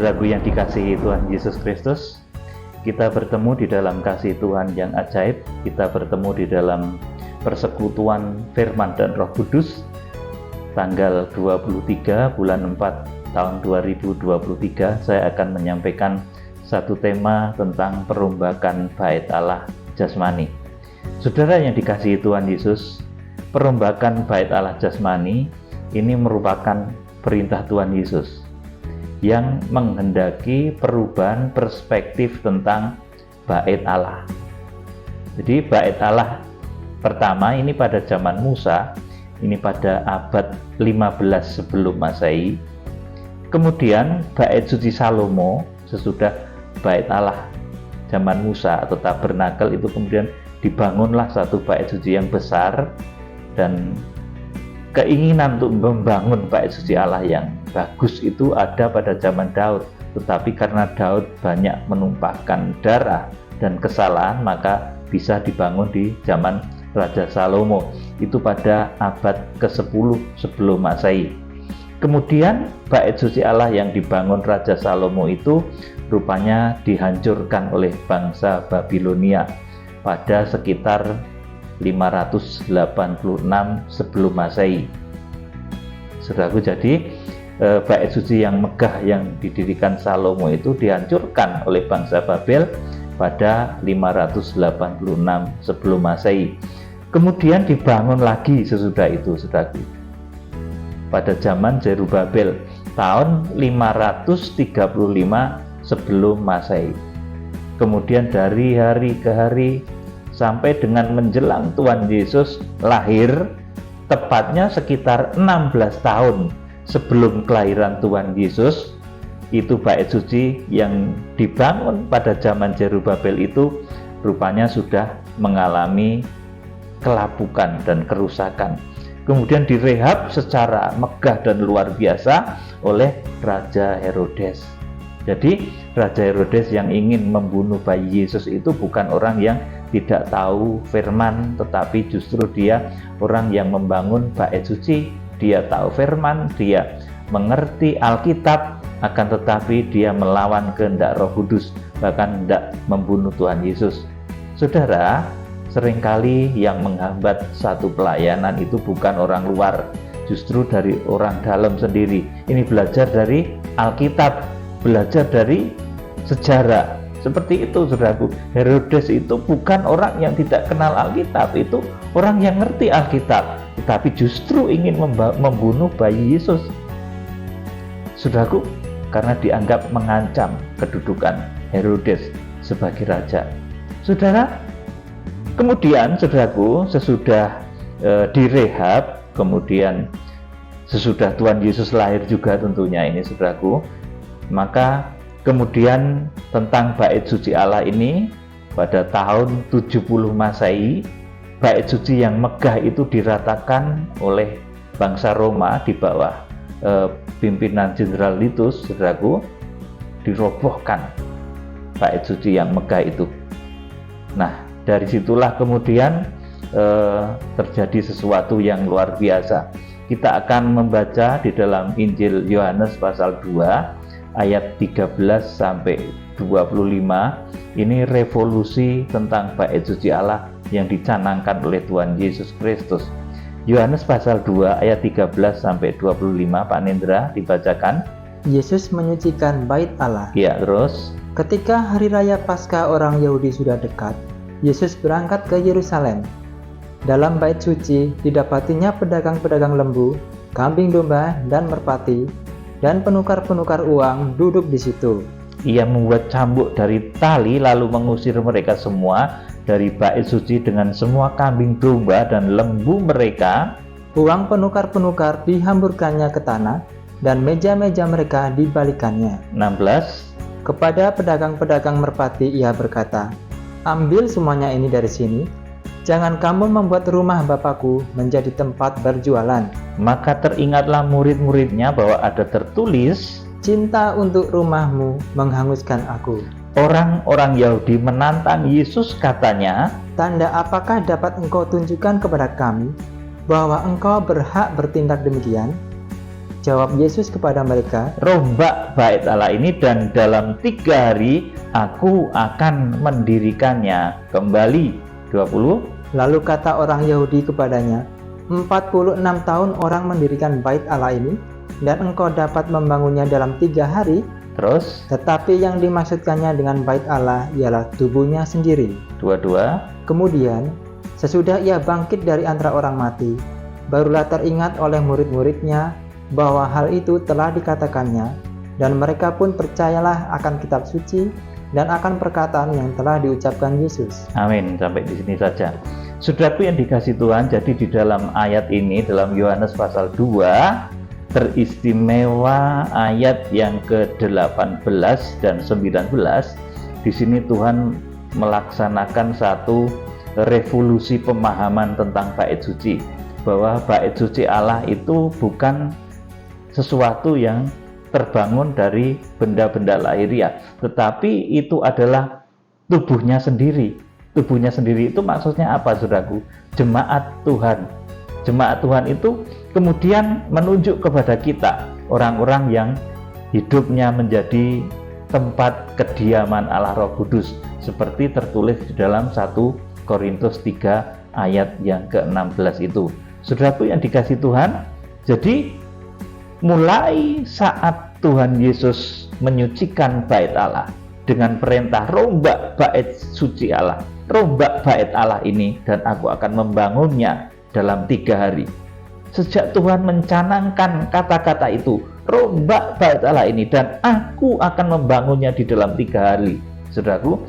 Saudaraku yang dikasihi Tuhan Yesus Kristus, kita bertemu di dalam kasih Tuhan yang ajaib. Kita bertemu di dalam persekutuan firman dan Roh Kudus tanggal 23 bulan 4 tahun 2023. Saya akan menyampaikan satu tema tentang perombakan bait Allah jasmani. Saudara yang dikasihi Tuhan Yesus, perombakan bait Allah jasmani ini merupakan perintah Tuhan Yesus yang menghendaki perubahan perspektif tentang bait Allah. Jadi bait Allah pertama ini pada zaman Musa, ini pada abad 15 sebelum Masehi. Kemudian bait suci Salomo sesudah bait Allah zaman Musa atau tabernakel itu, kemudian dibangunlah satu bait suci yang besar, dan keinginan untuk membangun bait suci Allah yang bagus itu ada pada zaman Daud, tetapi karena Daud banyak menumpahkan darah dan kesalahan, maka bisa dibangun di zaman Raja Salomo, itu pada abad ke-10 sebelum Masehi. Kemudian bait suci Allah yang dibangun Raja Salomo itu rupanya dihancurkan oleh bangsa Babilonia pada sekitar 586 sebelum Masehi. Saudaraku, jadi bait suci yang megah yang didirikan Salomo itu dihancurkan oleh bangsa Babel pada 586 sebelum Masehi. Kemudian dibangun lagi sesudah itu, saudaraku, pada zaman Zerubabel tahun 535 sebelum Masehi. Kemudian dari hari ke hari sampai dengan menjelang Tuhan Yesus lahir, tepatnya sekitar 16 tahun sebelum kelahiran Tuhan Yesus, itu bait suci yang dibangun pada zaman Zerubabel itu rupanya sudah mengalami kelapukan dan kerusakan. Kemudian direhab secara megah dan luar biasa oleh Raja Herodes. Jadi Raja Herodes yang ingin membunuh bayi Yesus itu bukan orang yang tidak tahu firman, tetapi justru dia orang yang membangun bait suci. Dia tahu firman, dia mengerti Alkitab, akan tetapi dia melawan kehendak Roh Kudus, bahkan hendak membunuh Tuhan Yesus. Saudara, seringkali yang menghambat satu pelayanan itu bukan orang luar, justru dari orang dalam sendiri. Ini belajar dari Alkitab, belajar dari sejarah. Seperti itu, saudaraku. Herodes itu bukan orang yang tidak kenal Alkitab, itu orang yang ngerti Alkitab, tetapi justru ingin membunuh bayi Yesus, saudaraku, karena dianggap mengancam kedudukan Herodes sebagai raja. Saudara, kemudian saudaraku, sesudah direhab, kemudian sesudah Tuhan Yesus lahir juga tentunya ini, saudaraku, maka kemudian tentang bait suci Allah ini pada tahun 70 Masehi, bait suci yang megah itu diratakan oleh bangsa Roma di bawah pimpinan Jenderal Titus, saudaraku, dirobohkan bait suci yang megah itu. Nah, dari situlah kemudian terjadi sesuatu yang luar biasa. Kita akan membaca di dalam Injil Yohanes pasal 2 ayat 13 sampai 25. Ini revolusi tentang bait suci Allah yang dicanangkan oleh Tuhan Yesus Kristus. Yohanes pasal 2 ayat 13 sampai 25, Pak Nendra dibacakan. Yesus menyucikan bait Allah. Ya, terus. Ketika hari raya Paskah orang Yahudi sudah dekat, Yesus berangkat ke Yerusalem. Dalam bait suci didapatinya pedagang-pedagang lembu, kambing domba, dan merpati, dan penukar-penukar uang duduk di situ. Ia membuat cambuk dari tali lalu mengusir mereka semua dari bait suci dengan semua kambing domba dan lembu mereka. Uang penukar-penukar dihamburkannya ke tanah, dan meja-meja mereka dibalikannya. 16. Kepada pedagang-pedagang merpati ia berkata, "Ambil semuanya ini dari sini. Jangan kamu membuat rumah Bapakku menjadi tempat berjualan." Maka teringatlah murid-muridnya bahwa ada tertulis, "Cinta untuk rumahmu menghanguskan aku." Orang-orang Yahudi menantang Yesus, katanya, "Tanda apakah dapat engkau tunjukkan kepada kami bahwa engkau berhak bertindak demikian?" Jawab Yesus kepada mereka, rombak bait Allah ini dan dalam 3 hari aku akan mendirikannya kembali. 20. Lalu kata orang Yahudi kepadanya, 46 tahun orang mendirikan bait Allah ini, dan engkau dapat membangunnya dalam 3 hari? Terus Tetapi yang dimaksudkannya dengan bait Allah ialah tubuhnya sendiri. 22. Kemudian, sesudah ia bangkit dari antara orang mati, barulah teringat oleh murid-muridnya bahwa hal itu telah dikatakannya, dan mereka pun percayalah akan kitab suci dan akan perkataan yang telah diucapkan Yesus. Amin. Sampai di sini saja. Saudaraku yang dikasih Tuhan, jadi di dalam ayat ini, dalam Yohanes pasal 2, teristimewa ayat yang ke-18 dan 19. Di sini Tuhan melaksanakan satu revolusi pemahaman tentang bait suci, bahwa bait suci Allah itu bukan sesuatu yang terbangun dari benda-benda lahiriah, tetapi itu adalah tubuhnya sendiri. Tubuhnya sendiri itu maksudnya apa, saudaraku? Jemaat Tuhan. Jemaat Tuhan itu kemudian menunjuk kepada kita, orang-orang yang hidupnya menjadi tempat kediaman Allah Roh Kudus, seperti tertulis di dalam 1 Korintus 3 ayat yang ke-16 itu. Saudaraku yang dikasih Tuhan, jadi mulai saat Tuhan Yesus menyucikan bait Allah dengan perintah rombak bait suci Allah, rombak bait Allah ini dan aku akan membangunnya dalam 3 hari. Sejak Tuhan mencanangkan kata-kata itu, rombak bait Allah ini dan aku akan membangunnya di dalam 3 hari. Saudaraku,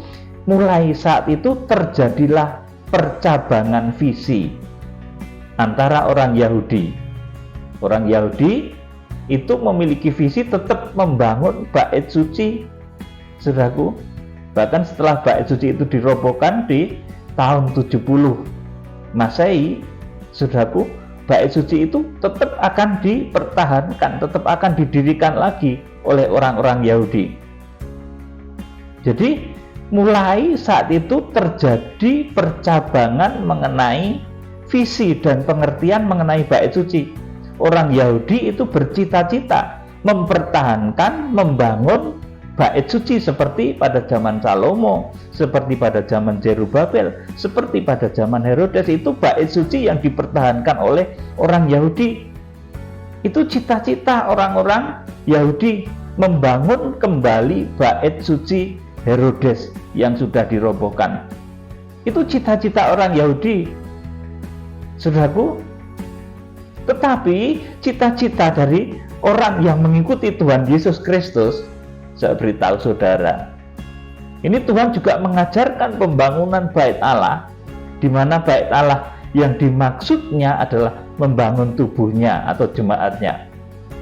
mulai saat itu terjadilah percabangan visi antara orang Yahudi. Orang Yahudi itu memiliki visi tetap membangun bait suci, saudaraku. Bahkan setelah bait suci itu dirobohkan di tahun 70 Masehi, saudaraku, bait suci itu tetap akan dipertahankan, tetap akan didirikan lagi oleh orang-orang Yahudi. Jadi mulai saat itu terjadi percabangan mengenai visi dan pengertian mengenai bait suci. Orang Yahudi itu bercita-cita mempertahankan, membangun bait suci seperti pada zaman Salomo, seperti pada zaman Zerubabel, seperti pada zaman Herodes. Itu bait suci yang dipertahankan oleh orang Yahudi. Itu cita-cita orang-orang Yahudi membangun kembali bait suci Herodes yang sudah dirobohkan. Itu cita-cita orang Yahudi, saudaraku. Tetapi cita-cita dari orang yang mengikuti Tuhan Yesus Kristus, saya beritahu saudara, ini Tuhan juga mengajarkan pembangunan bait Allah, di mana bait Allah yang dimaksudnya adalah membangun tubuhnya atau jemaatnya.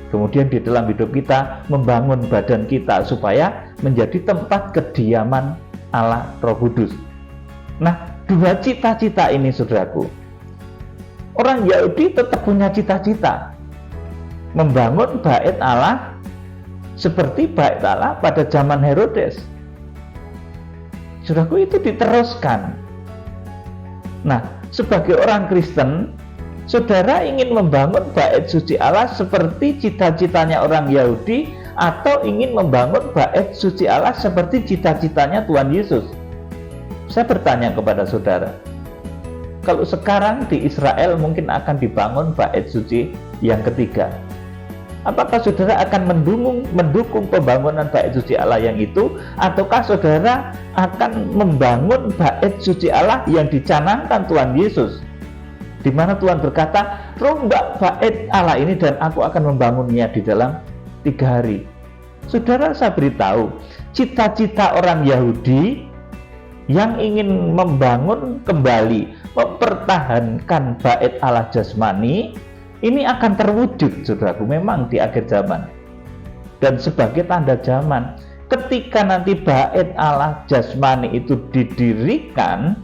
Kemudian di dalam hidup kita membangun badan kita supaya menjadi tempat kediaman Allah Roh Kudus. Nah, 2 cita-cita ini, saudaraku, orang Yahudi tetap punya cita-cita membangun bait Allah seperti bait Allah pada zaman Herodes. Saudaraku, itu diteruskan. Nah, sebagai orang Kristen, saudara ingin membangun bait suci Allah seperti cita-citanya orang Yahudi, atau ingin membangun bait suci Allah seperti cita-citanya Tuhan Yesus? Saya bertanya kepada saudara, kalau sekarang di Israel mungkin akan dibangun bait suci yang ketiga, apakah saudara akan mendukung pembangunan bait suci Allah yang itu, ataukah saudara akan membangun bait suci Allah yang dicanangkan Tuhan Yesus, di mana Tuhan berkata, rombak bait Allah ini dan aku akan membangunnya di dalam 3 hari. Saudara, saya beritahu, cita-cita orang Yahudi yang ingin membangun kembali, mempertahankan bait Allah jasmani, ini akan terwujud, saudaraku, memang di akhir zaman. Dan sebagai tanda zaman, ketika nanti bait Allah jasmani itu didirikan,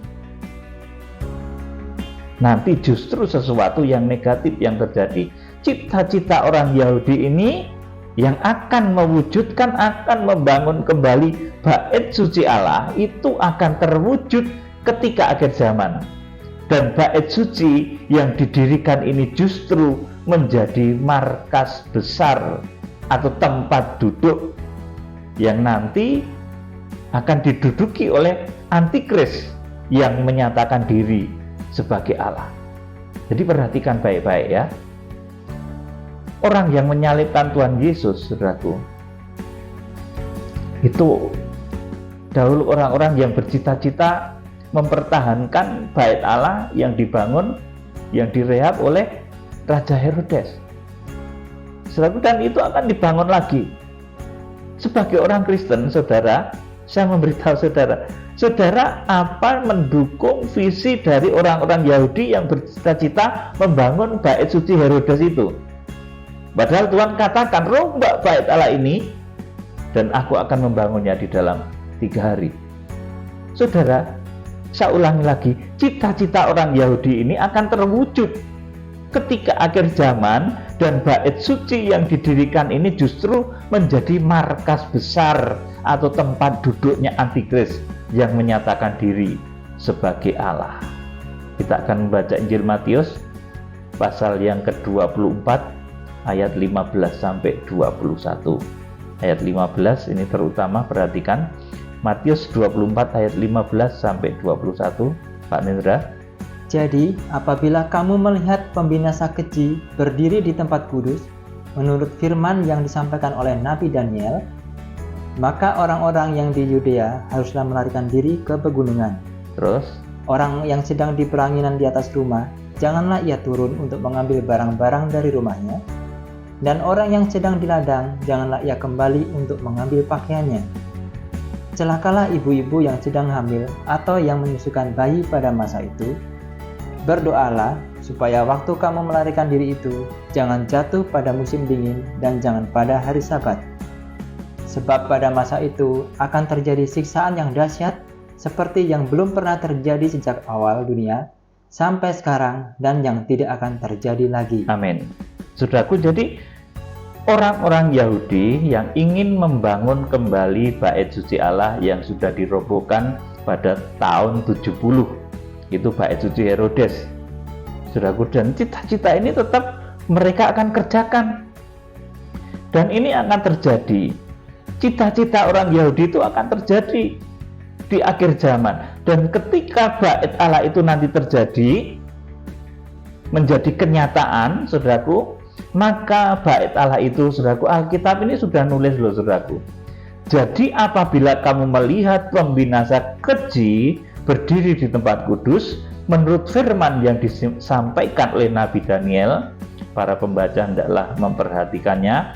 nanti justru sesuatu yang negatif yang terjadi. Cita-cita orang Yahudi ini yang akan mewujudkan, akan membangun kembali bait suci Allah, itu akan terwujud ketika akhir zaman. Dan bait suci yang didirikan ini justru menjadi markas besar atau tempat duduk yang nanti akan diduduki oleh antikris yang menyatakan diri sebagai Allah. Jadi perhatikan baik-baik ya. Orang yang menyalibkan Tuhan Yesus, saudaraku, itu dahulu orang-orang yang bercita-cita mempertahankan bait Allah yang dibangun, yang direhab oleh Raja Herodes. Saudaraku, dan itu akan dibangun lagi. Sebagai orang Kristen, saudara, saya memberitahu saudara apa mendukung visi dari orang-orang Yahudi yang bercita-cita membangun bait suci Herodes itu? Padahal Tuhan katakan, rombak bait Allah ini dan aku akan membangunnya di dalam 3 hari. Saudara, saya ulangi lagi, cita-cita orang Yahudi ini akan terwujud ketika akhir zaman, dan bait suci yang didirikan ini justru menjadi markas besar atau tempat duduknya antikris yang menyatakan diri sebagai Allah. Kita akan membaca Injil Matius pasal yang ke-24 ayat 15 sampai 21. Ayat 15 ini terutama perhatikan, Matius 24 ayat 15 sampai 21. Pak Nindra. Jadi, apabila kamu melihat pembinasa keji berdiri di tempat kudus, menurut firman yang disampaikan oleh Nabi Daniel, maka orang-orang yang di Yudea haruslah melarikan diri ke pegunungan. Terus, orang yang sedang di peranginan di atas rumah, janganlah ia turun untuk mengambil barang-barang dari rumahnya, dan orang yang sedang di ladang, janganlah ia kembali untuk mengambil pakaiannya. Celakalah ibu-ibu yang sedang hamil atau yang menyusukan bayi pada masa itu. Berdoalah supaya waktu kamu melarikan diri itu jangan jatuh pada musim dingin dan jangan pada hari Sabat. Sebab pada masa itu akan terjadi siksaan yang dahsyat seperti yang belum pernah terjadi sejak awal dunia sampai sekarang dan yang tidak akan terjadi lagi. Amin. Saudaraku, jadi orang-orang Yahudi yang ingin membangun kembali bait suci Allah yang sudah dirobohkan pada tahun 70, itu bait suci Herodes, saudaraku, dan cita-cita ini tetap mereka akan kerjakan, dan ini akan terjadi. Cita-cita orang Yahudi itu akan terjadi di akhir zaman, dan ketika bait Allah itu nanti terjadi menjadi kenyataan, saudaraku, maka bait Allah itu, saudaraku, Alkitab ini sudah nulis loh, saudaraku. Jadi apabila kamu melihat pembinasa keji berdiri di tempat kudus, menurut firman yang disampaikan oleh Nabi Daniel, para pembaca hendaklah memperhatikannya,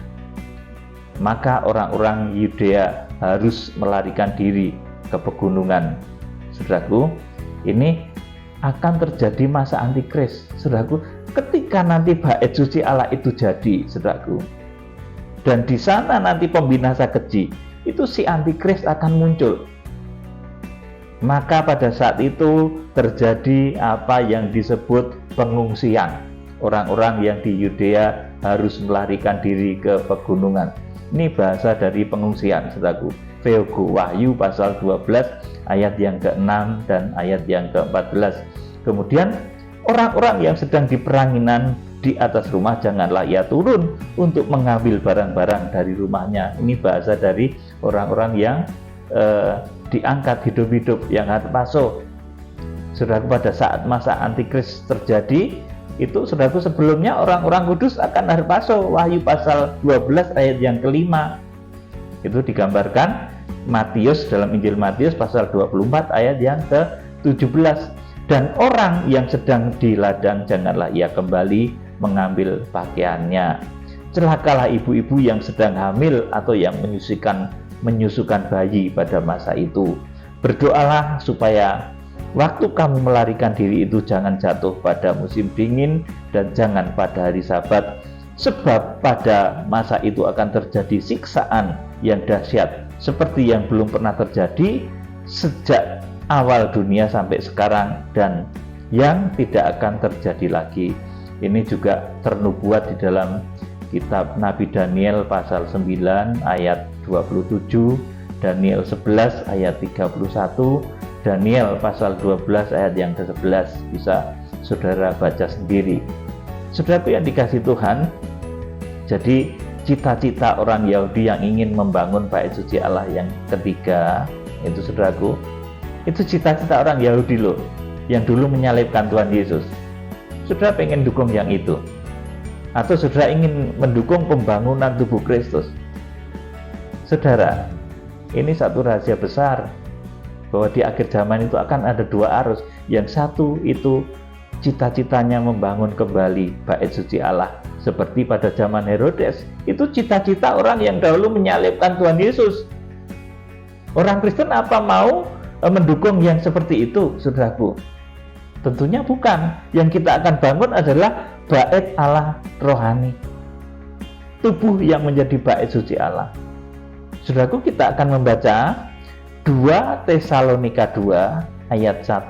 maka orang-orang Yudea harus melarikan diri ke pegunungan. Saudaraku, ini akan terjadi masa antikris, saudaraku, ketika nanti bait suci Allah itu jadi, saudaraku. Dan di sana nanti pembinasa keji, itu si antikris akan muncul. Maka pada saat itu terjadi apa yang disebut pengungsian. Orang-orang yang di Yudea harus melarikan diri ke pegunungan. Ini bahasa dari pengungsian, saudaraku. Feogo, Wahyu pasal 12 ayat yang ke-6 dan ayat yang ke-14. Kemudian orang-orang yang sedang di peranginan di atas rumah, janganlah ia turun untuk mengambil barang-barang dari rumahnya. Ini bahasa dari orang-orang yang diangkat hidup-hidup, yang harpaso. Saudaraku, pada saat masa antikris terjadi itu, saudaraku, sebelumnya orang-orang kudus akan harpaso. Wahyu pasal 12 ayat yang ke-5 itu digambarkan Matius, dalam Injil Matius pasal 24 ayat yang ke-17. Dan orang yang sedang di ladang, janganlah ia kembali mengambil pakaiannya. Celakalah ibu-ibu yang sedang hamil atau yang menyusukan bayi pada masa itu. Berdoalah supaya waktu kamu melarikan diri itu jangan jatuh pada musim dingin dan jangan pada hari Sabat, sebab pada masa itu akan terjadi siksaan yang dahsyat seperti yang belum pernah terjadi sejak awal dunia sampai sekarang dan yang tidak akan terjadi lagi. Ini juga ternubuat di dalam kitab Nabi Daniel pasal 9 ayat 27, Daniel 11 ayat 31, Daniel pasal 12 ayat yang ke-11. Bisa saudara baca sendiri. Saudaraku yang dikasih Tuhan, jadi cita-cita orang Yahudi yang ingin membangun bait suci Allah yang ketiga, itu saudaraku, itu cita-cita orang Yahudi loh, yang dulu menyalibkan Tuhan Yesus. Saudara pengen dukung yang itu, atau saudara ingin mendukung pembangunan tubuh Kristus? Saudara, ini satu rahasia besar, bahwa di akhir zaman itu akan ada dua arus. Yang satu itu cita-citanya membangun kembali bait suci Allah seperti pada zaman Herodes. Itu cita-cita orang yang dahulu menyalibkan Tuhan Yesus. Orang Kristen apa mau mendukung yang seperti itu, saudaraku? Tentunya bukan. Yang kita akan bangun adalah bait Allah rohani, tubuh yang menjadi bait suci Allah. Saudaraku, kita akan membaca 2 Tesalonika 2 ayat 1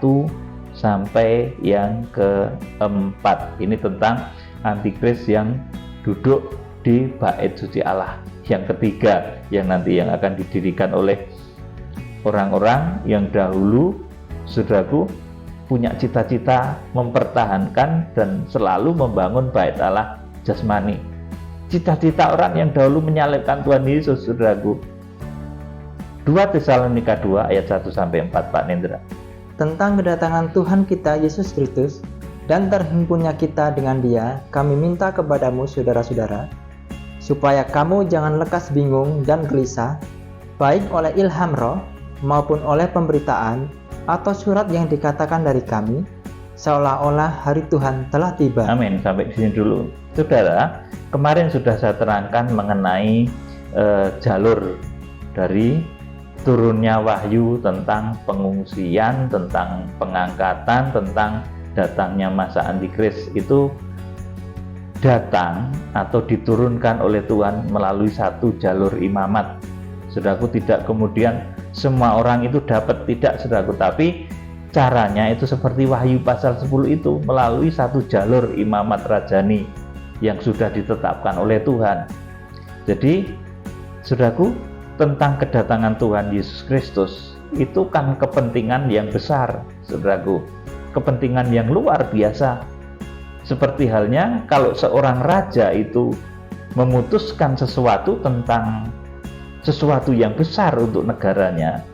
sampai yang keempat. Ini tentang antikris yang duduk di bait suci Allah yang ketiga, yang nanti yang akan didirikan oleh orang-orang yang dahulu, saudaraku, punya cita-cita mempertahankan dan selalu membangun bait Allah jasmani. Cita-cita orang yang dahulu menyalibkan Tuhan Yesus, saudaraku. 2 Tesalonika 2 ayat 1 sampai 4, Pak Nendra. Tentang kedatangan Tuhan kita Yesus Kristus dan terhimpunnya kita dengan Dia, kami minta kepadamu saudara-saudara, supaya kamu jangan lekas bingung dan gelisah, baik oleh ilham roh maupun oleh pemberitaan atau surat yang dikatakan dari kami, seolah-olah hari Tuhan telah tiba. Amin. Sampai di sini dulu. Saudara, kemarin sudah saya terangkan mengenai jalur dari turunnya wahyu tentang pengungsian, tentang pengangkatan, tentang datangnya masa antikris. Itu datang atau diturunkan oleh Tuhan melalui satu jalur imamat. Saudaraku, tidak kemudian semua orang itu dapat, tidak, saudaraku, tapi caranya itu seperti Wahyu pasal 10 itu, melalui satu jalur imamat rajani yang sudah ditetapkan oleh Tuhan. Jadi, saudaraku, tentang kedatangan Tuhan Yesus Kristus itu kan kepentingan yang besar, saudaraku, kepentingan yang luar biasa. Seperti halnya kalau seorang raja itu memutuskan sesuatu tentang sesuatu yang besar untuk negaranya,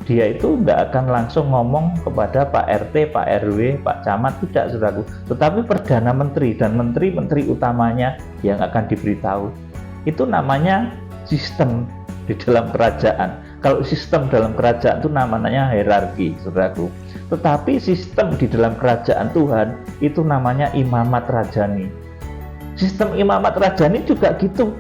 dia itu nggak akan langsung ngomong kepada Pak RT, Pak RW, Pak Camat, tidak, saudaraku, tetapi Perdana Menteri dan menteri-menteri utamanya yang akan diberitahu. Itu namanya sistem di dalam kerajaan. Kalau sistem dalam kerajaan itu namanya hierarki, saudaraku. Tetapi sistem di dalam kerajaan Tuhan itu namanya imamat rajani. Sistem imamat rajani juga gitu,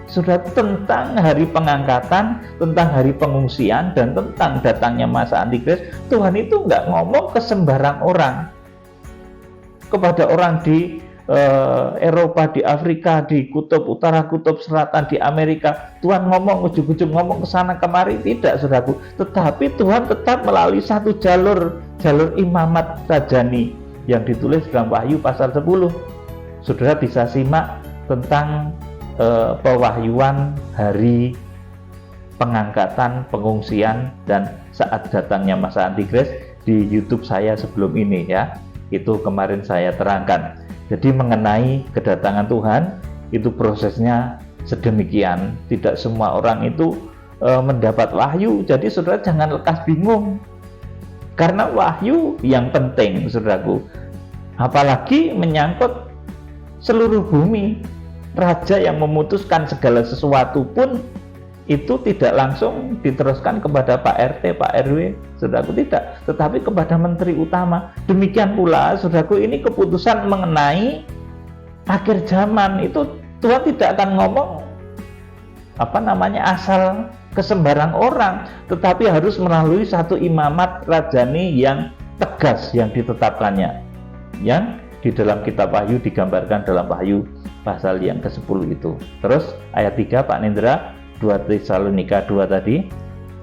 sudah, tentang hari pengangkatan, tentang hari pengungsian, dan tentang datangnya masa antikris. Tuhan itu nggak ngomong ke sembarang orang, kepada orang di Eropa, di Afrika, di kutub utara, kutub selatan, di Amerika. Tuhan ngomong ujung-ujung ngomong ke sana kemari, tidak, saudaraku. Tetapi Tuhan tetap melalui satu jalur imamat rajani yang ditulis dalam Wahyu pasal 10. Saudara bisa simak tentang pewahyuan hari pengangkatan, pengungsian, dan saat datangnya masa antikris di YouTube saya sebelum ini, ya. Itu kemarin saya terangkan. Jadi mengenai kedatangan Tuhan itu prosesnya sedemikian. Tidak semua orang itu mendapat wahyu. Jadi saudara jangan lekas bingung, karena wahyu yang penting, saudaraku, apalagi menyangkut seluruh bumi. Raja yang memutuskan segala sesuatu pun itu tidak langsung diteruskan kepada Pak RT, Pak RW, saudaraku, tidak, tetapi kepada menteri utama. Demikian pula, saudaraku, ini keputusan mengenai akhir zaman itu Tuhan tidak akan ngomong asal ke sembarang orang, tetapi harus melalui satu imamat rajani yang tegas yang ditetapkannya, yang di dalam kitab Wahyu digambarkan dalam Wahyu pasal yang ke-10 itu. Terus ayat 3, Pak Nendra, 2 Tesalonika 2 tadi.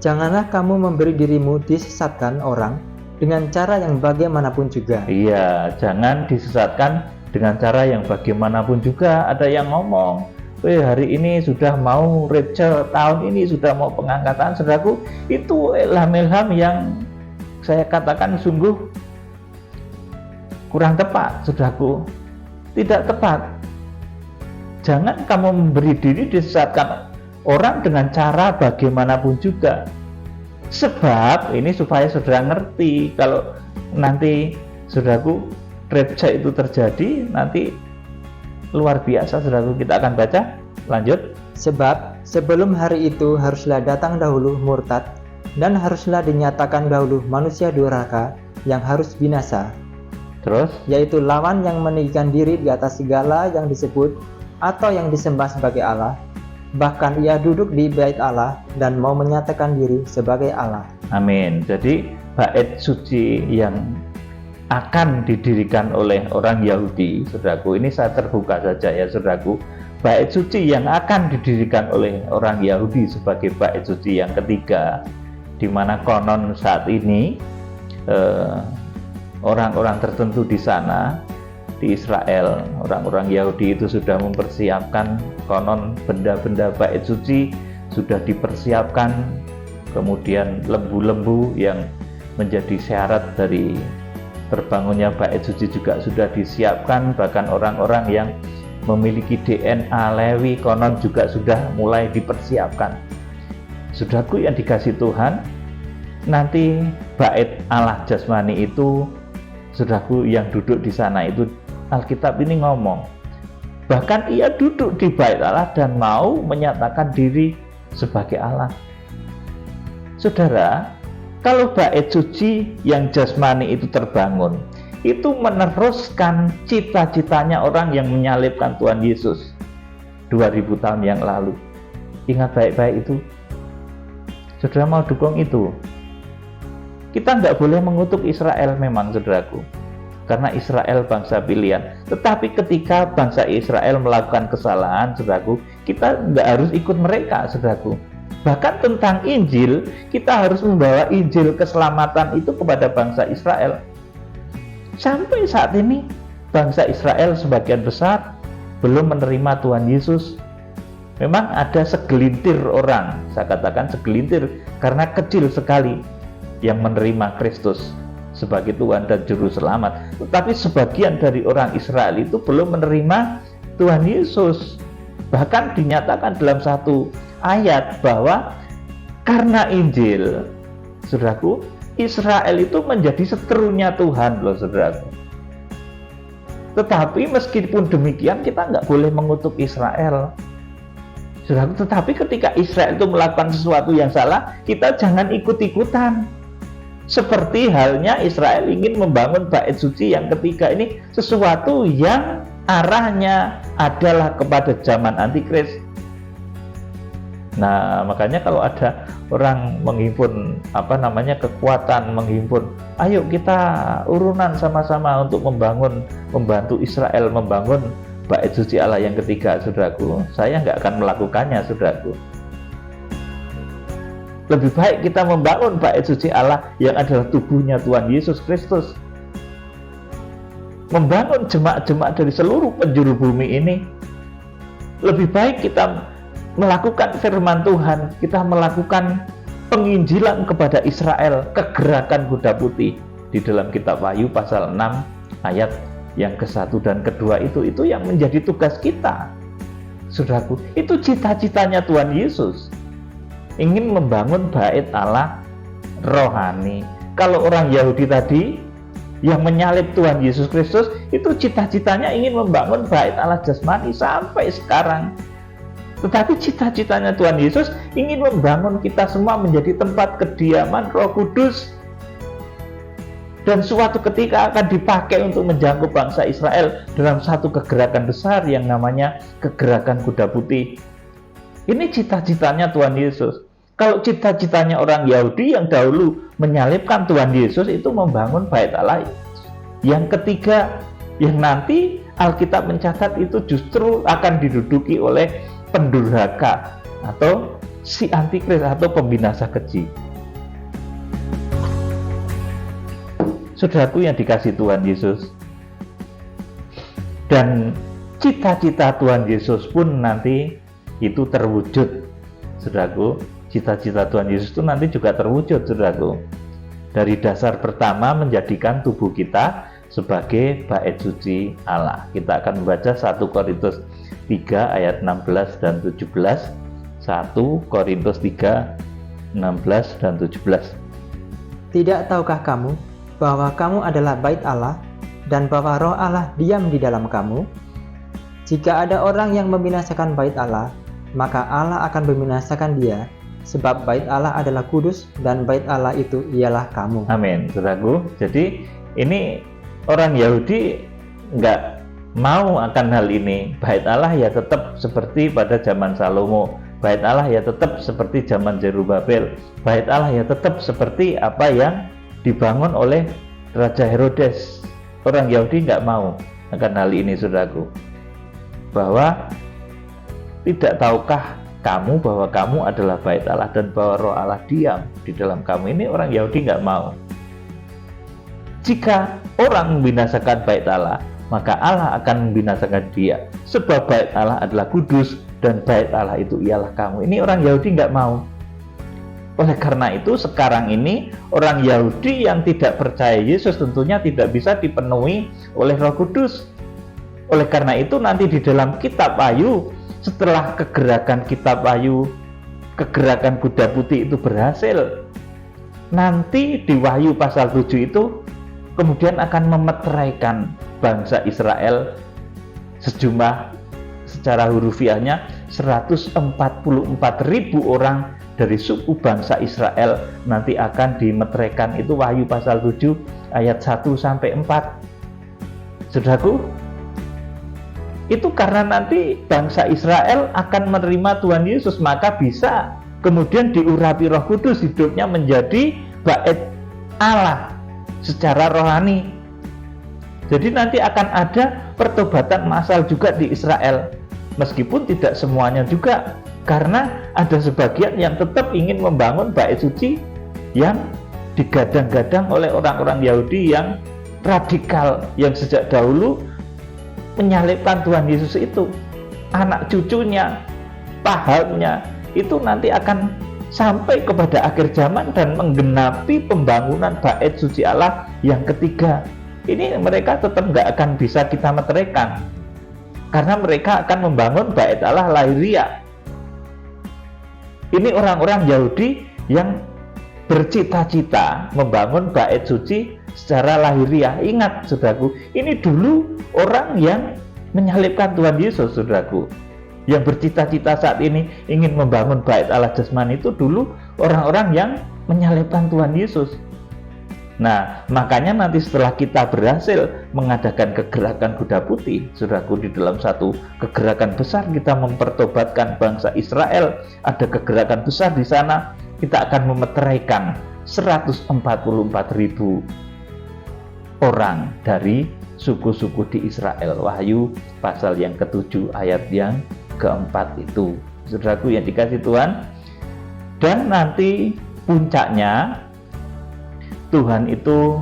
Janganlah kamu memberi dirimu disesatkan orang dengan cara yang bagaimanapun juga. Iya, jangan disesatkan dengan cara yang bagaimanapun juga. Ada yang ngomong, hari ini sudah mau Rachel, tahun ini sudah mau pengangkatan. Saudaraku, itu ilham-ilham yang saya katakan sungguh kurang tepat, saudaraku. tidak tepat. Jangan kamu memberi diri disesatkan orang dengan cara bagaimanapun juga. Sebab ini supaya saudara ngerti, kalau nanti saudaraku rapture itu terjadi, nanti luar biasa saudaraku. Kita akan baca, lanjut. Sebab sebelum hari itu haruslah datang dahulu murtad, dan haruslah dinyatakan dahulu manusia durhaka yang harus binasa. Terus, Yaitu lawan yang meninggikan diri di atas segala yang disebut atau yang disembah sebagai Allah. Bahkan ia duduk di bait Allah dan mau menyatakan diri sebagai Allah. amin. Jadi bait suci yang akan didirikan oleh orang Yahudi, saudaraku, ini saya terbuka saja ya saudaraku. Bait suci yang akan didirikan oleh orang Yahudi sebagai bait suci yang ketiga, di mana konon saat ini orang-orang tertentu di sana, di Israel, orang-orang Yahudi itu sudah mempersiapkan, konon benda-benda bait suci sudah dipersiapkan, kemudian lembu-lembu yang menjadi syarat dari terbangunnya bait suci juga sudah disiapkan, bahkan orang-orang yang memiliki DNA Lewi konon juga sudah mulai dipersiapkan. Saudaraku yang dikasih Tuhan, nanti bait Allah jasmani itu, saudaraku yang duduk di sana itu, Alkitab ini ngomong, bahkan ia duduk di bait Allah dan mau menyatakan diri sebagai Allah. Saudara, kalau bait suci yang jasmani itu terbangun, itu meneruskan cita-citanya orang yang menyalibkan Tuhan Yesus 2000 tahun yang lalu. Ingat baik-baik itu. Saudara mau dukung itu. Kita nggak boleh mengutuk Israel memang saudaraku, karena Israel bangsa pilihan. Tetapi ketika bangsa Israel melakukan kesalahan saudaraku, kita nggak harus ikut mereka saudaraku. Bahkan tentang Injil, kita harus membawa Injil keselamatan itu kepada bangsa Israel. Sampai saat ini bangsa Israel sebagian besar belum menerima Tuhan Yesus. Memang ada segelintir orang, saya katakan segelintir karena kecil sekali, yang menerima Kristus sebagai Tuhan dan Juru Selamat. Tetapi sebagian dari orang Israel itu belum menerima Tuhan Yesus. Bahkan dinyatakan dalam satu ayat bahwa karena Injil, saudaraku, Israel itu menjadi seterunya Tuhan loh saudaraku. Tetapi meskipun demikian kita nggak boleh mengutuk Israel, saudaraku. Tetapi ketika Israel itu melakukan sesuatu yang salah, kita jangan ikut-ikutan. Seperti halnya Israel ingin membangun bait suci yang ketiga ini, sesuatu yang arahnya adalah kepada zaman antikris. Nah, makanya kalau ada orang menghimpun kekuatan, menghimpun, ayo kita urunan sama-sama untuk membantu Israel membangun bait suci Allah yang ketiga, saudaraku, saya nggak akan melakukannya, saudaraku. Lebih baik kita membangun bait suci Allah yang adalah tubuhnya Tuhan Yesus Kristus. Membangun jemaat-jemaat dari seluruh penjuru bumi ini. Lebih baik kita melakukan firman Tuhan, kita melakukan penginjilan kepada Israel, kegerakan kuda putih di dalam kitab Wahyu pasal 6 ayat yang ke-1 dan ke-2 itu yang menjadi tugas kita. Saudaraku, itu cita-citanya Tuhan Yesus. Ingin membangun bait Allah rohani. Kalau orang Yahudi tadi yang menyalib Tuhan Yesus Kristus, itu cita-citanya ingin membangun bait Allah jasmani sampai sekarang. Tetapi cita-citanya Tuhan Yesus ingin membangun kita semua menjadi tempat kediaman Roh Kudus, dan suatu ketika akan dipakai untuk menjangkau bangsa Israel dalam satu kegerakan besar yang namanya kegerakan kuda putih. Ini cita-citanya Tuhan Yesus. Kalau cita-citanya orang Yahudi yang dahulu menyalibkan Tuhan Yesus, itu membangun bait Allah yang ketiga, yang nanti Alkitab mencatat itu justru akan diduduki oleh pendurhaka atau si antikris atau pembinasa keji. Saudaraku yang dikasih Tuhan Yesus, dan cita-cita Tuhan Yesus pun nanti itu terwujud, saudaraku. Cita-cita Tuhan Yesus itu nanti juga terwujud, saudaraku. Dari dasar pertama menjadikan tubuh kita sebagai bait suci Allah. Kita akan membaca 1 Korintus 3 ayat 16 dan 17. 1 Korintus 3 16 dan 17. Tidak tahukah kamu bahwa kamu adalah bait Allah dan bahwa Roh Allah diam di dalam kamu? Jika ada orang yang membinasakan bait Allah, maka Allah akan membinasakan dia, sebab bait Allah adalah kudus dan bait Allah itu ialah kamu. Amin, saudaraku. Jadi ini orang Yahudi nggak mau akan hal ini. Bait Allah ya tetap seperti pada zaman Salomo. Bait Allah ya tetap seperti zaman Zerubabel. Bait Allah ya tetap seperti apa yang dibangun oleh Raja Herodes. Orang Yahudi nggak mau akan hal ini, saudaraku. Bahwa tidak tahukah kamu bahwa kamu adalah bait Allah dan bahwa Roh Allah diam di dalam kamu. Ini orang Yahudi nggak mau. Jika orang membinasakan bait Allah, maka Allah akan membinasakan dia. Sebab bait Allah adalah kudus dan bait Allah itu ialah kamu. Ini orang Yahudi nggak mau. Oleh karena itu sekarang ini orang Yahudi yang tidak percaya Yesus tentunya tidak bisa dipenuhi oleh Roh Kudus. Oleh karena itu nanti di dalam kitab Wahyu, setelah kegerakan kitab Wahyu, kegerakan kuda putih itu berhasil, nanti di Wahyu pasal 7 itu kemudian akan memeteraikan bangsa Israel sejumlah secara hurufiahnya 144.000 orang dari suku bangsa Israel nanti akan dimeteraikan. Itu Wahyu pasal 7 ayat 1 sampai 4. Saudaraku, itu karena nanti bangsa Israel akan menerima Tuhan Yesus, maka bisa kemudian diurapi Roh Kudus, hidupnya menjadi bait Allah secara rohani. Jadi nanti akan ada pertobatan massal juga di Israel, meskipun tidak semuanya juga, karena ada sebagian yang tetap ingin membangun bait suci yang digadang-gadang oleh orang-orang Yahudi yang radikal, yang sejak dahulu menyalibkan Tuhan Yesus itu. Anak cucunya, pahamnya itu nanti akan sampai kepada akhir zaman dan menggenapi pembangunan bait suci Allah yang ketiga. Ini mereka tetap nggak akan bisa kita meteraikan, karena mereka akan membangun bait Allah lahiriah. Ini orang-orang Yahudi yang bercita-cita membangun bait suci secara lahiriah. Ingat, saudaraku, ini dulu orang yang menyalibkan Tuhan Yesus, saudaraku. Yang bercita-cita saat ini ingin membangun bait Allah jasmani itu dulu orang-orang yang menyalibkan Tuhan Yesus. Nah, makanya nanti setelah kita berhasil mengadakan kegerakan kuda putih, saudaraku, di dalam satu kegerakan besar kita mempertobatkan bangsa Israel, ada kegerakan besar di sana, kita akan memeteraikan 144.000 orang dari suku-suku di Israel. Wahyu pasal yang ke-7 ayat yang ke-4 itu, saudaraku yang dikasih Tuhan. Dan nanti puncaknya Tuhan itu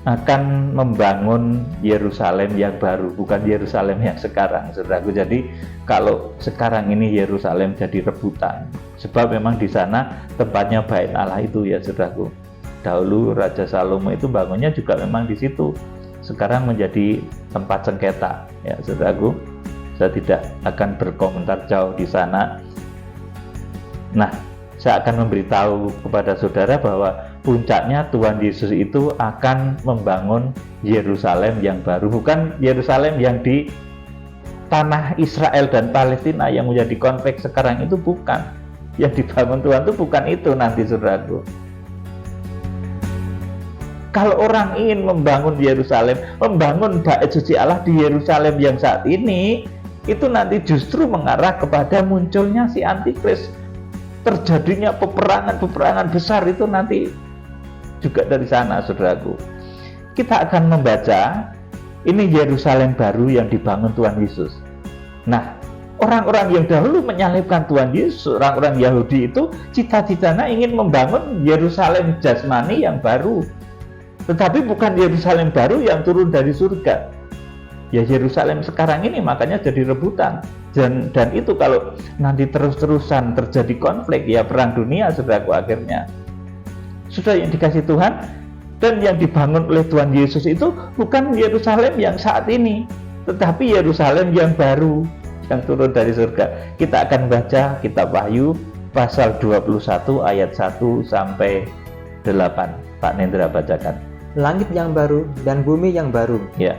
akan membangun Yerusalem yang baru, bukan Yerusalem yang sekarang, saudaraku. Jadi kalau sekarang ini Yerusalem jadi rebutan, sebab memang di sana tempatnya bait Allah itu, ya saudaraku. Dahulu Raja Salomo itu bangunnya juga memang di situ. Sekarang menjadi tempat sengketa, ya saudaraku. Saya tidak akan berkomentar jauh di sana. Nah, saya akan memberitahu kepada saudara bahwa puncaknya Tuhan Yesus itu akan membangun Yerusalem yang baru, bukan Yerusalem yang di tanah Israel dan Palestina yang menjadi konflik sekarang itu, bukan. Yang dibangun Tuhan itu bukan itu nanti, saudaraku. Kalau orang ingin membangun Yerusalem, membangun bait suci Allah di Yerusalem yang saat ini, itu nanti justru mengarah kepada munculnya si antikris. Terjadinya peperangan besar itu nanti juga dari sana, saudaraku. Kita akan membaca ini Yerusalem baru yang dibangun Tuhan Yesus. Nah, orang-orang yang dahulu menyalibkan Tuhan Yesus, orang-orang Yahudi itu cita-citanya ingin membangun Yerusalem jasmani yang baru. Tetapi bukan Yerusalem baru yang turun dari surga. Ya Yerusalem sekarang ini makanya jadi rebutan. Dan itu kalau nanti terus-terusan terjadi konflik, ya perang dunia, saudaraku, akhirnya. Sudah yang dikasih Tuhan, Dan yang dibangun oleh Tuhan Yesus itu bukan Yerusalem yang saat ini, tetapi Yerusalem yang baru, yang turun dari surga. Kita akan baca kitab Wahyu pasal 21 ayat 1 sampai 8. Pak Nendra bacakan. Langit yang baru dan bumi yang baru. Ya.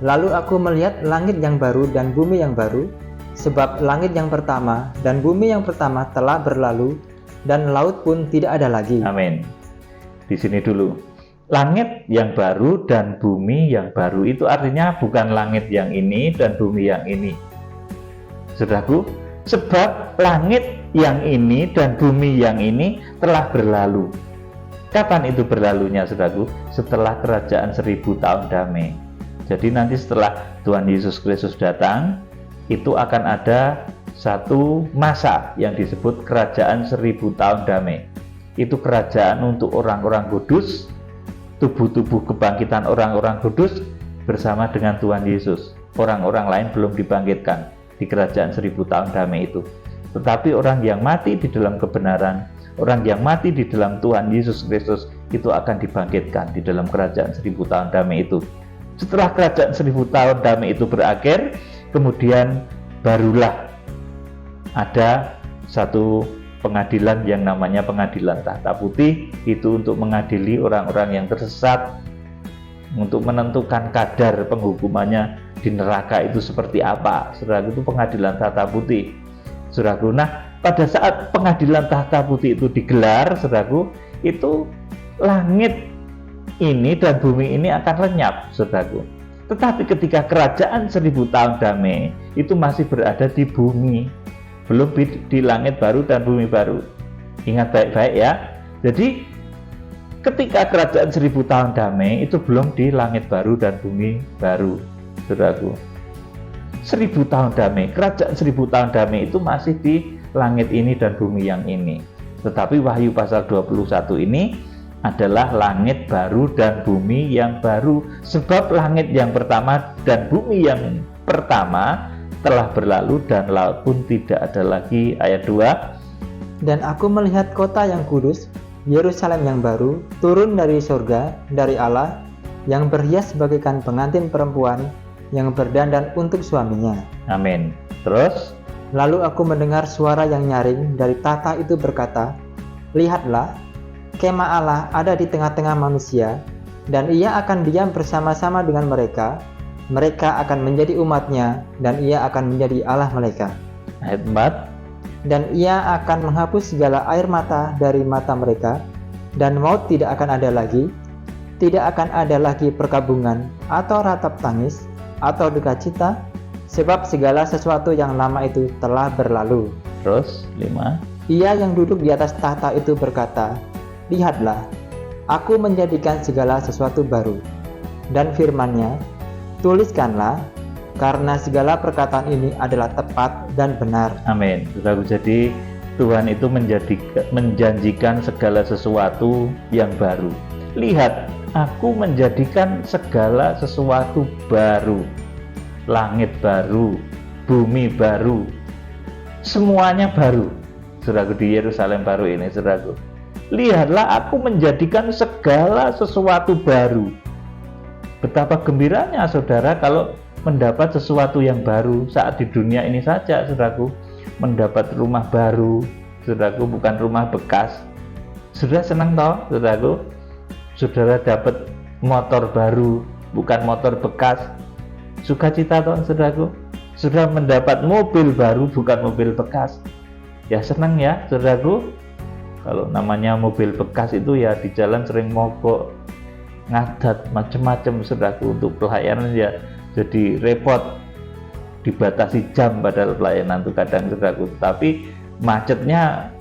Lalu aku melihat langit yang baru dan bumi yang baru, sebab langit yang pertama dan bumi yang pertama telah berlalu, dan laut pun tidak ada lagi. Amin. Di sini dulu. Langit yang baru dan bumi yang baru itu artinya bukan langit yang ini dan bumi yang ini. Saudaraku, sebab langit yang ini dan bumi yang ini telah berlalu. Kapan itu berlalunya, saudaraku? Setelah kerajaan 1000 tahun damai. Jadi nanti setelah Tuhan Yesus Kristus datang, itu akan ada satu masa yang disebut kerajaan 1000 tahun damai. Itu kerajaan untuk orang-orang kudus, tubuh-tubuh kebangkitan orang-orang kudus bersama dengan Tuhan Yesus. Orang-orang lain belum dibangkitkan di kerajaan 1000 tahun damai itu. Tetapi orang yang mati di dalam kebenaran, orang yang mati di dalam Tuhan Yesus Kristus itu akan dibangkitkan di dalam kerajaan 1000 tahun damai itu. Setelah kerajaan 1000 tahun damai itu berakhir, kemudian barulah ada satu pengadilan yang namanya pengadilan tahta putih, itu untuk mengadili orang-orang yang tersesat, untuk menentukan kadar penghukumannya di neraka itu seperti apa. Saudaraku, itu pengadilan tahta putih. Saudaraku, nah pada saat pengadilan tahta putih itu digelar, saudaraku, itu langit ini dan bumi ini akan lenyap, saudaraku. Tetapi ketika kerajaan 1000 tahun damai itu masih berada di bumi, belum di langit baru dan bumi baru. Ingat baik-baik ya. Jadi ketika kerajaan 1000 tahun damai itu belum di langit baru dan bumi baru, saudaraku. 1000 tahun damai, kerajaan 1000 tahun damai itu masih di langit ini dan bumi yang ini. Tetapi Wahyu pasal 21 ini adalah langit baru dan bumi yang baru. Sebab langit yang pertama dan bumi yang pertama telah berlalu dan laut pun tidak ada lagi. Ayat 2. Dan aku melihat kota yang kudus, Yerusalem yang baru, turun dari surga, dari Allah, yang berhias bagaikan pengantin perempuan yang berdandan untuk suaminya. Amin. Terus, lalu aku mendengar suara yang nyaring dari tahta itu berkata, lihatlah, kemah Allah ada di tengah-tengah manusia, dan ia akan diam bersama-sama dengan mereka. Mereka akan menjadi umatnya, dan ia akan menjadi Allah mereka. Ayat 4. Dan ia akan menghapus segala air mata dari mata mereka, dan maut tidak akan ada lagi. Tidak akan ada lagi perkabungan, atau ratap tangis, atau duka cita, sebab segala sesuatu yang lama itu telah berlalu. Terus 5. Ia yang duduk di atas tahta itu berkata, lihatlah, aku menjadikan segala sesuatu baru. Dan firman-Nya, tuliskanlah, karena segala perkataan ini adalah tepat dan benar. Amin. Saudaraku, jadi Tuhan itu menjanjikan segala sesuatu yang baru. Lihat, aku menjadikan segala sesuatu baru. Langit baru, bumi baru, semuanya baru. Saudaraku, di Yerusalem baru ini, saudaraku. Lihatlah, aku menjadikan segala sesuatu baru. Betapa gembiranya saudara kalau mendapat sesuatu yang baru saat di dunia ini saja, saudaraku. Mendapat rumah baru, saudaraku, bukan rumah bekas. Sudah senang toh, saudaraku? Saudara dapat motor baru, bukan motor bekas. Sukacita toh, saudaraku? Sudah mendapat mobil baru, bukan mobil bekas. Ya senang ya, saudaraku? Kalau namanya mobil bekas itu ya di jalan sering mogok, ngadat macam-macam, saudaraku. Untuk pelayanan ya jadi repot, dibatasi jam padahal pelayanan itu kadang, saudaraku. Tapi macetnya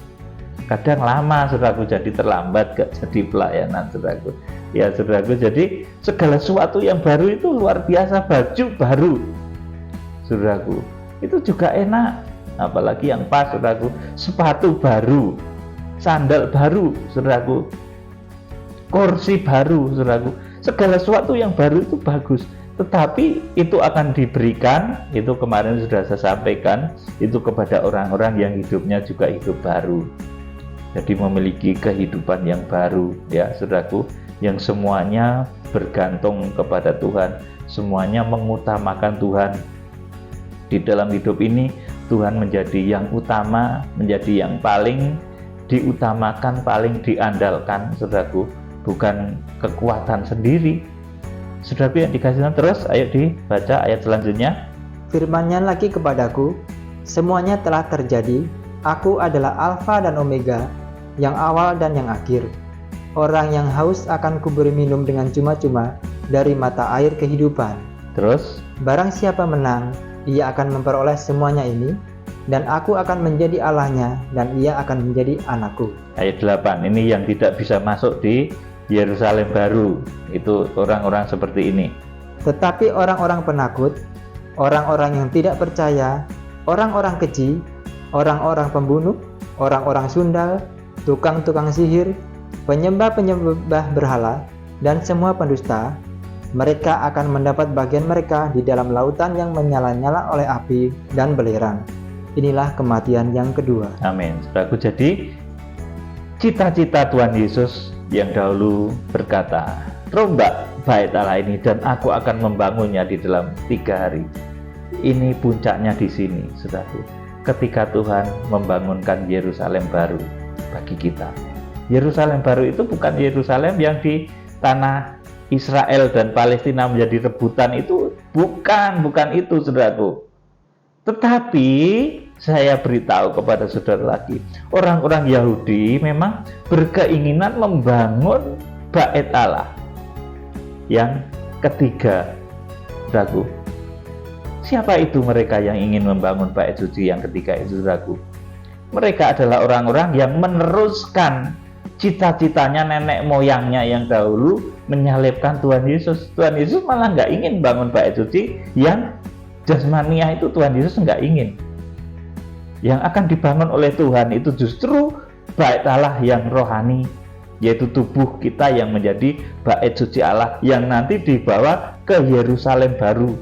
kadang lama, saudaraku, jadi terlambat gak jadi pelayanan, saudaraku. Ya saudaraku, jadi segala sesuatu yang baru itu luar biasa. Baju baru, saudaraku, itu juga enak, apalagi yang pas, saudaraku. Sepatu baru, sandal baru, saudaraku, kursi baru, saudaraku. Segala sesuatu yang baru itu bagus, tetapi itu akan diberikan, itu kemarin sudah saya sampaikan, itu kepada orang-orang yang hidupnya juga hidup baru. Jadi memiliki kehidupan yang baru, ya saudaraku. yang semuanya bergantung kepada Tuhan, semuanya mengutamakan Tuhan. Di dalam hidup ini Tuhan menjadi yang utama, menjadi yang paling diutamakan, paling diandalkan, saudaraku, bukan kekuatan sendiri. Saudaraku yang dikasih Tuhan, terus ayo dibaca ayat selanjutnya. Firman-Nya lagi kepadaku, semuanya telah terjadi, aku adalah Alfa dan Omega, yang awal dan yang akhir. Orang yang haus akan kuberi minum dengan cuma-cuma dari mata air kehidupan. Terus, barang siapa menang, ia akan memperoleh semuanya ini, dan aku akan menjadi Allahnya, dan ia akan menjadi anakku. Ayat 8, ini yang tidak bisa masuk di Yerusalem baru, itu orang-orang seperti ini. Tetapi orang-orang penakut, orang-orang yang tidak percaya, orang-orang keji, orang-orang pembunuh, orang-orang sundal, tukang-tukang sihir, penyembah-penyembah berhala, dan semua pendusta, mereka akan mendapat bagian mereka di dalam lautan yang menyala-nyala oleh api dan belerang. Inilah kematian yang kedua. Amin. Saudaraku, jadi cita-cita Tuhan Yesus yang dahulu berkata, rombak bait Allah ini dan aku akan membangunnya di dalam 3 hari. Ini puncaknya di sini, saudaraku. Ketika Tuhan membangunkan Yerusalem baru bagi kita. Yerusalem baru itu bukan Yerusalem yang di tanah Israel dan Palestina menjadi rebutan, itu bukan itu, saudaraku. Tetapi saya beritahu kepada saudara lagi, orang-orang Yahudi memang berkeinginan membangun bait Allah yang ketiga, saudaraku. Siapa itu mereka yang ingin membangun bait suci yang ketiga itu, saudaraku? Mereka adalah orang-orang yang meneruskan cita-citanya nenek moyangnya yang dahulu menyalibkan Tuhan Yesus. Tuhan Yesus malah nggak ingin bangun bait suci yang jasmania, itu Tuhan Yesus nggak ingin. Yang akan dibangun oleh Tuhan itu justru bait Allah yang rohani, yaitu tubuh kita yang menjadi bait suci Allah yang nanti dibawa ke Yerusalem baru.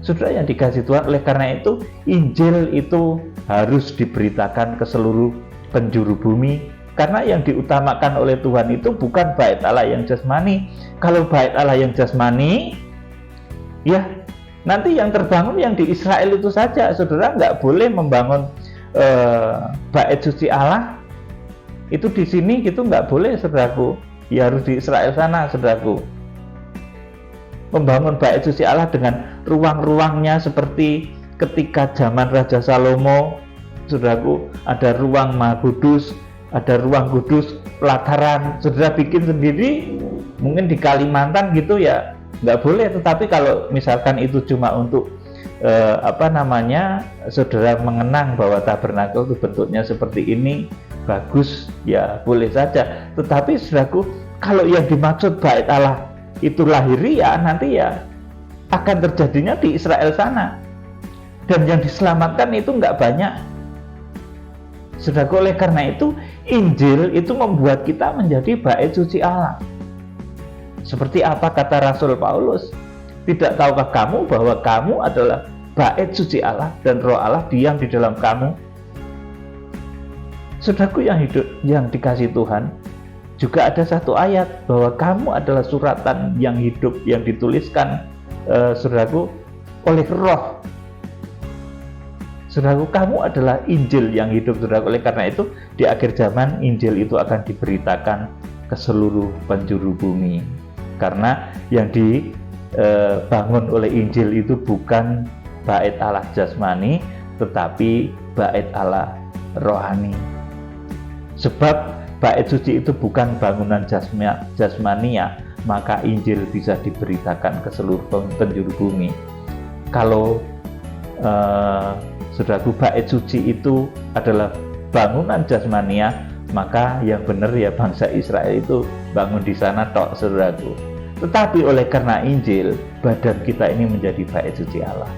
Saudara yang dikasih Tuhan, oleh karena itu Injil itu harus diberitakan ke seluruh penjuru bumi, karena yang diutamakan oleh Tuhan itu bukan bait Allah yang jasmani. Kalau bait Allah yang jasmani, ya nanti yang terbangun yang di Israel itu saja. Saudara nggak boleh membangun bait suci Allah itu di sini gitu, nggak boleh, saudaraku. Ya harus di Israel sana, saudaraku. Membangun bait suci Allah dengan ruang-ruangnya seperti ketika zaman Raja Salomo, saudaraku, ada ruang Maha Kudus, ada ruang kudus, pelataran. Saudara bikin sendiri, mungkin di Kalimantan gitu ya nggak boleh. Tetapi kalau misalkan itu cuma untuk saudara mengenang bahwa tabernakel itu bentuknya seperti ini, bagus, ya boleh saja. Tetapi saudaraku, kalau yang dimaksud bait Allah itu lahiriah, nanti ya akan terjadinya di Israel sana, dan yang diselamatkan itu nggak banyak, saudaraku. Oleh karena itu Injil itu membuat kita menjadi bait suci Allah. Seperti apa kata Rasul Paulus? Tidak tahukah kamu bahwa kamu adalah bait suci Allah dan Roh Allah diam di dalam kamu? Saudaraku yang hidup, yang dikasih Tuhan, juga ada satu ayat bahwa kamu adalah suratan yang hidup yang dituliskan, saudaraku, oleh Roh. Saudaraku, kamu adalah Injil yang hidup, saudaraku. Oleh karena itu di akhir zaman Injil itu akan diberitakan ke seluruh penjuru bumi, karena yang dibangun oleh Injil itu bukan bait Allah jasmani, tetapi bait Allah rohani. Sebab bait suci itu bukan bangunan jasmania, maka Injil bisa diberitakan ke seluruh penjuru bumi. Kalau saudaraku, bait suci itu adalah bangunan jasmania, maka yang benar ya bangsa Israel itu bangun di sana tok, saudaraku. Tetapi oleh karena Injil, badan kita ini menjadi bait suci Allah,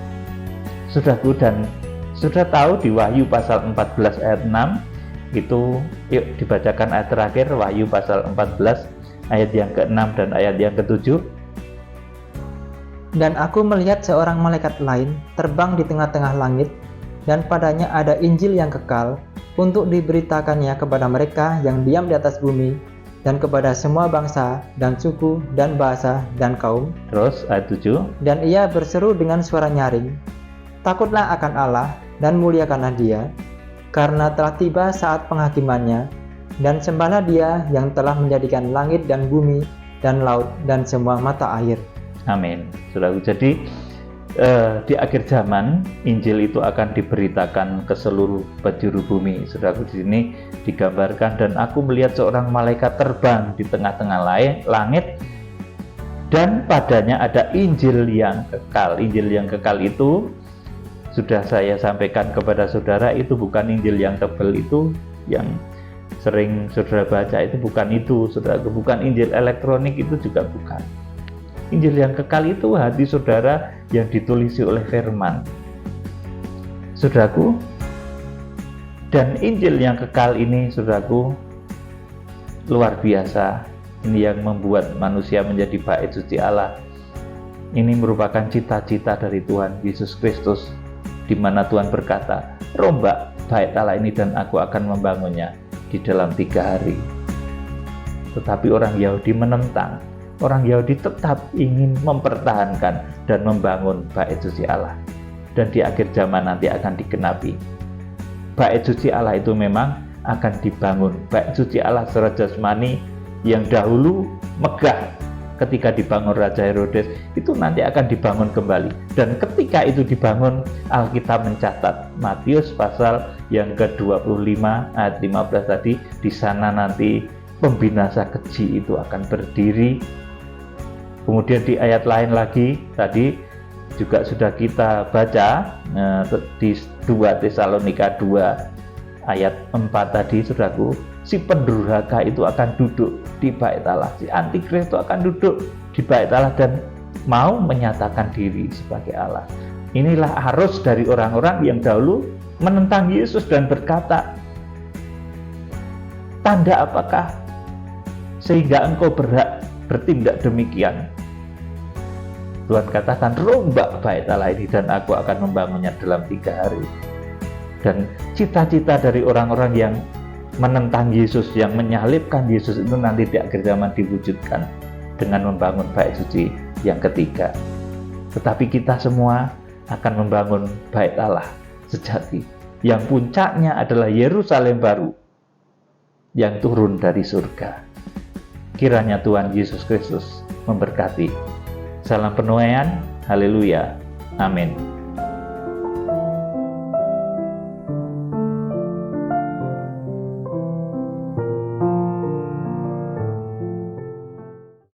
saudaraku. Dan sudah tahu di Wahyu pasal 14 ayat 6 itu, yuk dibacakan ayat terakhir, Wahyu pasal 14 ayat yang ke-6 dan ayat yang ke-7. Dan aku melihat seorang malaikat lain terbang di tengah-tengah langit, dan padanya ada Injil yang kekal untuk diberitakannya kepada mereka yang diam di atas bumi, dan kepada semua bangsa dan suku dan bahasa dan kaum. Terus ayat 7. Dan ia berseru dengan suara nyaring, takutlah akan Allah dan muliakanlah Dia, karena telah tiba saat penghakimannya, dan sembahlah Dia yang telah menjadikan langit dan bumi dan laut dan semua mata air. Amin. Saudaraku, jadi di akhir zaman Injil itu akan diberitakan ke seluruh penjuru bumi. Saudaraku, di sini digambarkan, dan aku melihat seorang malaikat terbang di tengah-tengah langit, dan padanya ada Injil yang kekal. Injil yang kekal itu sudah saya sampaikan kepada saudara, itu bukan Injil yang tebal itu yang sering saudara baca, itu bukan itu, saudaraku. Bukan Injil elektronik, itu juga bukan. Injil yang kekal itu hati saudara yang ditulisi oleh firman, saudaraku. Dan Injil yang kekal ini, saudaraku, luar biasa. Ini yang membuat manusia menjadi bait suci Allah. Ini merupakan cita-cita dari Tuhan Yesus Kristus, di mana Tuhan berkata, rombak bait Allah ini dan aku akan membangunnya di dalam 3 hari. Tetapi orang Yahudi menentang. Orang Yahudi tetap ingin mempertahankan dan membangun bait suci Allah. Dan di akhir zaman nanti akan digenapi. Bait suci Allah itu memang akan dibangun. Bait suci Allah secara jasmani yang dahulu megah ketika dibangun Raja Herodes, itu nanti akan dibangun kembali. Dan ketika itu dibangun, Alkitab mencatat, Matius pasal yang ke-25 ayat 15 tadi, di sana nanti pembinasa keji itu akan berdiri. Kemudian di ayat lain lagi tadi juga sudah kita baca di 2 Tesalonika 2 ayat 4 tadi, saudaraku, si pendurhaka itu akan duduk di bait Allah, si antikris itu akan duduk di bait Allah dan mau menyatakan diri sebagai Allah. Inilah arus dari orang-orang yang dahulu menentang Yesus dan berkata, tanda apakah sehingga engkau berhak bertindak demikian? Tuhan katakan, rombak bait Allah ini dan aku akan membangunnya dalam 3 hari. Dan cita-cita dari orang-orang yang menentang Yesus, yang menyalibkan Yesus itu nanti di akhir zaman diwujudkan dengan membangun bait suci yang ketiga. Tetapi kita semua akan membangun bait Allah sejati, yang puncaknya adalah Yerusalem baru yang turun dari surga. Kiranya Tuhan Yesus Kristus memberkati. Salam penuaian, haleluya, amin.